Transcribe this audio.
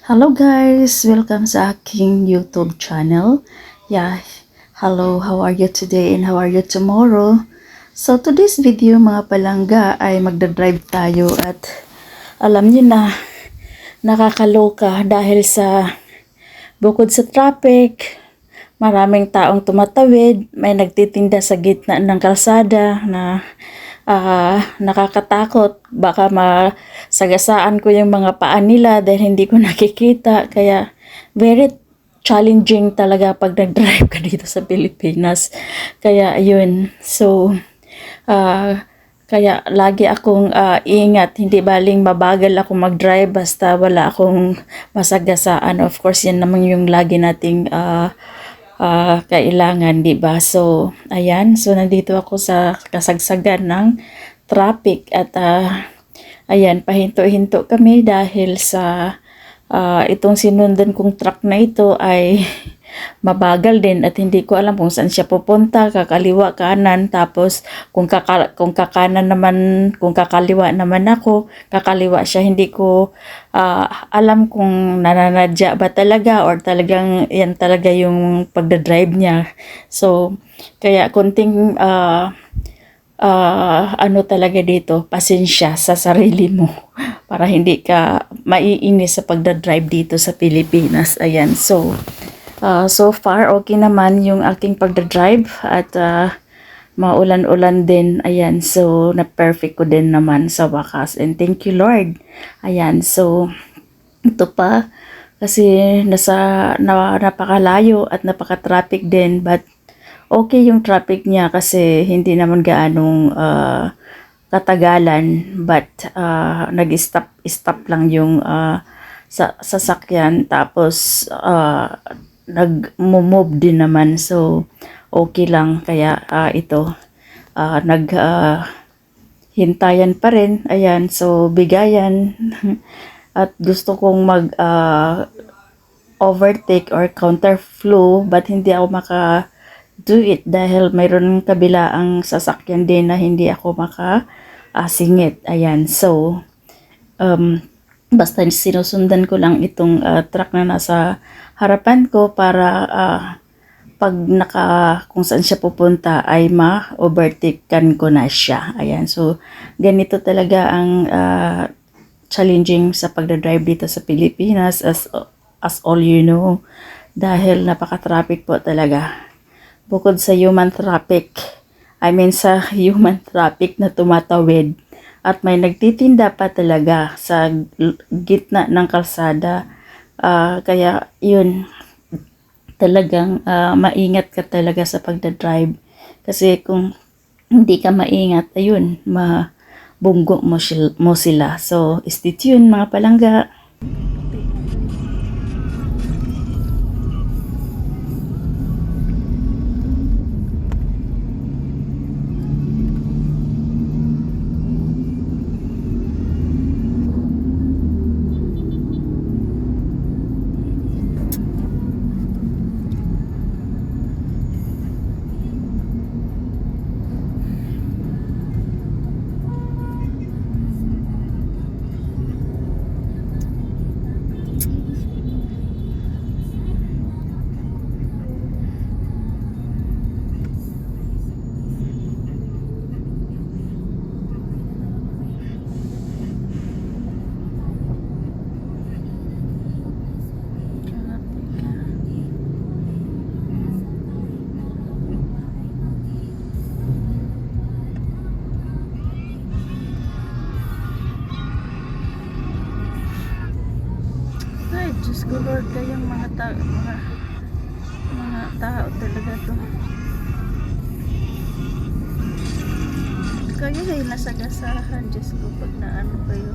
Hello guys! Welcome sa aking YouTube channel. Hello, how are you today and how are you tomorrow? So today's video mga palangga ay magdadrive tayo at alam niyo na nakakaloka dahil sa bukod sa traffic, maraming taong tumatawid, may nagtitinda sa gitna ng kalsada na nakakatakot. Baka masagasaan ko yung mga paa nila dahil hindi ko nakikita. Kaya very challenging talaga pag nag-drive ka dito sa Pilipinas. Kaya ayun. So, kaya lagi akong ingat. Hindi baling mabagal ako mag-drive basta wala akong masagasaan. Of course, yan naman yung lagi nating kailangan, di ba? So, ayan. So, nandito ako sa kasagsagan ng traffic at ayan, pahinto-hinto kami dahil sa itong sinundan kong truck na ito ay mabagal din at hindi ko alam kung saan siya pupunta, kakaliwa, kanan, tapos kung kakanan naman, kung kakaliwa naman ako, kakaliwa siya, hindi ko alam kung nananadya ba talaga or talagang yan talaga yung pagdadrive niya. So, kaya konting ano talaga dito, pasensya sa sarili mo para hindi ka maiinis sa pagdadrive dito sa Pilipinas. Ayan, so far, okay naman yung aking pagdadrive at maulan-ulan din. Ayan, so na-perfect ko din naman sa wakas. And thank you, Lord. Ayan, so ito pa, kasi napakalayo at napaka-traffic din. But okay yung traffic niya kasi hindi naman gaanong katagalan. But nag-stop lang yung sasakyan. Tapos nag-move din naman, so okay lang. Kaya ito hintayan pa rin. Ayan, so bigayan at gusto kong mag overtake or counter flow but hindi ako maka do it dahil mayroon kabilaang sasakyan din na hindi ako maka singit. Ayan, so basta sinusundan ko lang itong truck na nasa harapan ko para pag kung saan siya pupunta ay ma-overtaken ko na siya. Ayan, so ganito talaga ang challenging sa pagdadrive dito sa Pilipinas as all you know, dahil napaka-traffic po talaga. Bukod sa human traffic, sa human traffic na tumatawid at may nagtitinda pa talaga sa gitna ng kalsada. Kaya yun, talagang maingat ka talaga sa pagdadrive. Kasi kung hindi ka maingat, ayun, mabunggo mo sila. So, stay tuned mga palangga. Ay, Diyos ko Lord, kayang mga tao talaga to. Kayo ay nasagasahan, Diyos ko, pag naano kayo.